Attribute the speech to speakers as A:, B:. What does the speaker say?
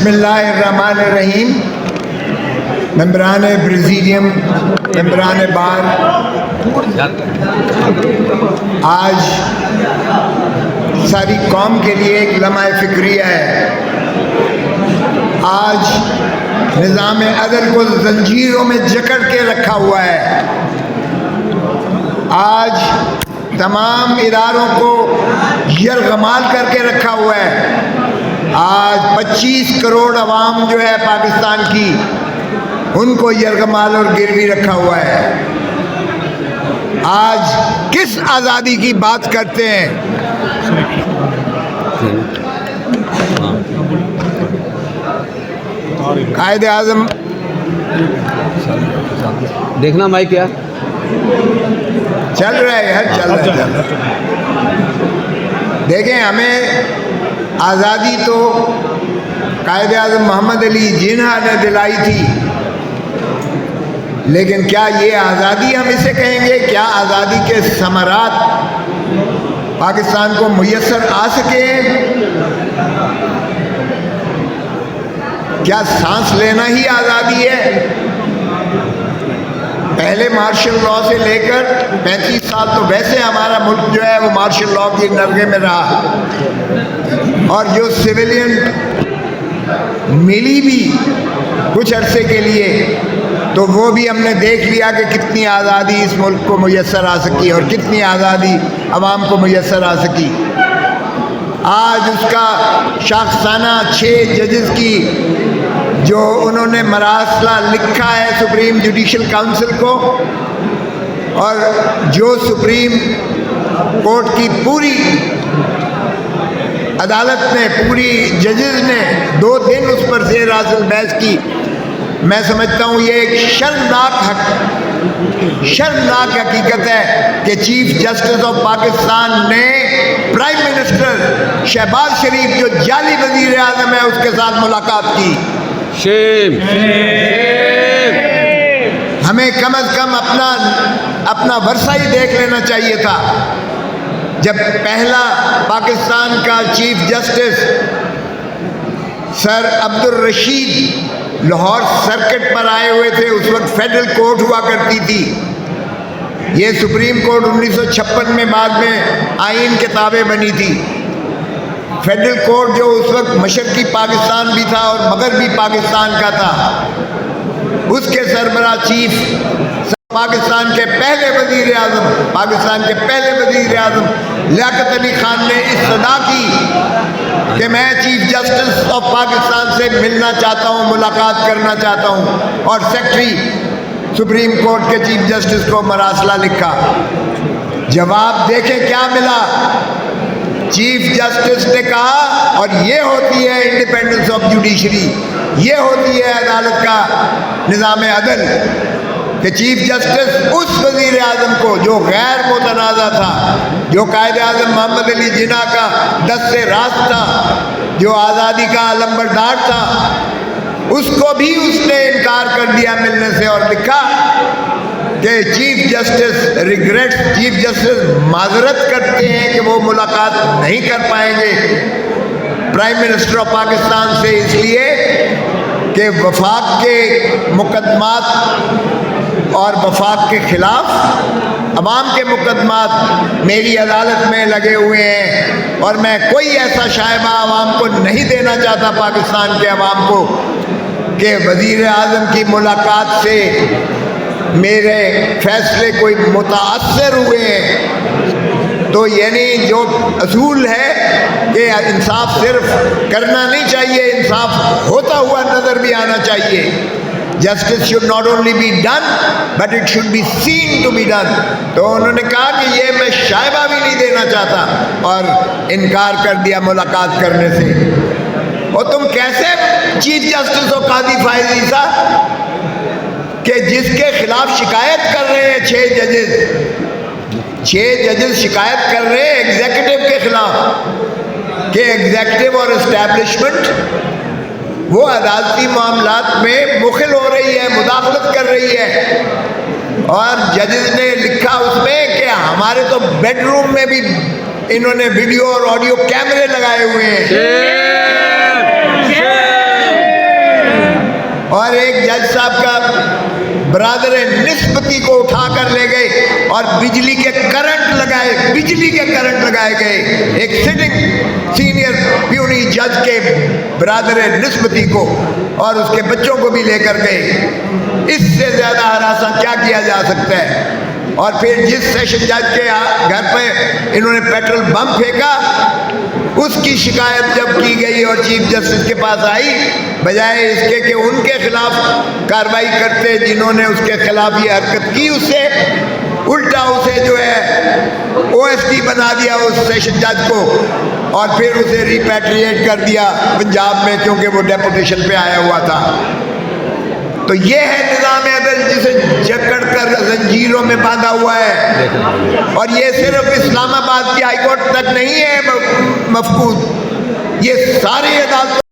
A: बिस्मिल्लाहिर्रहमानिर्रहीम। मेंबरान प्रेसिडियम, मेंबरान बार, आज सारी कौम के लिए एक लम्हा फ़िक्रिया है। आज निज़ाम अदल को जंजीरों में जकड़ के रखा हुआ है। आज तमाम इदारों को यरगमाल करके रखा हुआ है। आज 25 करोड़ अवाम जो है पाकिस्तान की, उनको यरगमाल और गिरवी रखा हुआ है। आज किस आज़ादी की बात करते हैं? कायदे आज़म
B: देखना माइक क्या
A: चल रहा है यार, चल रहा है। देखें, हमें आज़ादी तो कायदे आज़म मोहम्मद अली जिन्ना ने दिलाई थी, लेकिन क्या ये आज़ादी हम इसे कहेंगे? क्या आज़ादी के समरात पाकिस्तान को मुयस्सर आ सके? क्या सांस लेना ही आज़ादी है? पहले मार्शल लॉ से लेकर 35 साल तो वैसे हमारा मुल्क जो है वो मार्शल लॉ की नरगे में रहा, और जो सिविलियन मिली भी कुछ अरसे के लिए, तो वो भी हमने देख लिया कि कितनी आज़ादी इस मुल्क को मुयस्सर आ सकी और कितनी आज़ादी अवाम को मुयस्सर आ सकी। आज उसका शाखसाना 6 जजेस की जो उन्होंने मरासला लिखा है सुप्रीम जुडिशल काउंसिल को, और जो सुप्रीम कोर्ट की पूरी अदालत ने, पूरी जजेस ने 2 दिन उस पर ज़ेर हासिल बहस की, मैं समझता हूँ ये एक शर्मनाक हकीकत है कि चीफ जस्टिस ऑफ पाकिस्तान ने प्राइम मिनिस्टर शहबाज शरीफ जो जाली वज़ीर आज़म है उसके साथ मुलाकात की।
B: शेम।
A: हमें कम अज़ कम अपना वर्षा ही देख लेना चाहिए था। जब पहला पाकिस्तान का chief justice sir Abdul Rashid Lahore circuit पर आए हुए थे, उस वक्त फेडरल कोर्ट हुआ करती थी। ये सुप्रीम कोर्ट 1956 में बाद में आईन के ताबे बनी थी। फेडरल कोर्ट जो उस वक्त मशरकी पाकिस्तान भी था और मगरबी पाकिस्तान का था, उसके सरबराह चीफ पाकिस्तान के पहले वज़ीर आज़म लियाकत अली खान ने इस सदा की कि मैं चीफ जस्टिस ऑफ पाकिस्तान से मिलना चाहता हूँ, मुलाकात करना चाहता हूँ, और सेक्रेटरी सुप्रीम कोर्ट के चीफ जस्टिस को मरासला लिखा। जवाब देखें क्या मिला। चीफ जस्टिस ने कहा, और ये होती है इंडिपेंडेंस ऑफ जुडिशरी, ये होती है अदालत का निज़ाम अदल, कि चीफ जस्टिस उस वज़ीर आज़म को जो गैर मुतनाज़ा था, जो कायदे आज़म मोहम्मद अली जिन्ना का दस्त से रास्त था, जो आज़ादी का अलंबरदार था, उसको भी उसने इनकार कर दिया मिलने से, और लिखा कि चीफ जस्टिस माजरत करते हैं कि वो मुलाकात नहीं कर पाएंगे प्राइम मिनिस्टर ऑफ पाकिस्तान से, इसलिए कि वफाक के मुकदमात और वफाक के ख़िलाफ़ अवाम के मुकदमात मेरी अदालत में लगे हुए हैं, और मैं कोई ऐसा शायबा अवाम को नहीं देना चाहता, पाकिस्तान के अवाम को, कि वज़ीर आज़म की मुलाकात से मेरे फ़ैसले कोई मुताअस्सर हुए हैं। तो यानी जो असूल है कि इंसाफ सिर्फ करना नहीं चाहिए, इंसाफ होता हुआ नज़र भी आना चाहिए। Justice should not only be done but it should be seen to be done. तो उन्होंने कहा कि ये मैं शायबा भी नहीं देना चाहता, और इनकार कर दिया मुलाकात करने से। और तुम कैसे चीफ जस्टिस हो काजी फाइज ईसा कि जिसके खिलाफ शिकायत कर रहे हैं 6 जजेस शिकायत कर रहे हैं एग्जीक्यूटिव के खिलाफ कि एग्जीक्यूटिव और एस्टैब्लिशमेंट वो अदालती मामलात में मुखिल हो रही है, मुदाखलत कर रही है, और जजेस ने लिखा उसमें कि हमारे तो बेडरूम में भी इन्होंने वीडियो और ऑडियो कैमरे लगाए हुए हैं। और एक जज साहब का ब्रादर निस्बती को उठा कर ले गए और बिजली के करंट लगाए गए। एक सिटिंग सीनियर प्यूनी जज के ब्रादर निस्बती को और उसके बच्चों को भी लेकर गए। इससे ज़्यादा हरासा क्या किया जा सकता है। और फिर जिस सेशन जज के घर पे इन्होंने पेट्रोल बम फेंका, उसकी शिकायत जब की गई और चीफ जस्टिस के पास आई, बजाय इसके कि उनके खिलाफ कार्रवाई करते जिन्होंने उसके खिलाफ ये हरकत की, उससे उल्टा उसे जो है ओएसडी बना दिया उस सेशन जज को, और फिर उसे रिपैट्रिएट कर दिया पंजाब में, क्योंकि वो डेपुटेशन पे आया हुआ था। तो ये है निज़ाम अदल जिसे जकड़ कर जंजीरों में बांधा हुआ है। और ये सिर्फ इस्लामाबाद की हाईकोर्ट तक नहीं है मफकूद, ये सारी अदालतों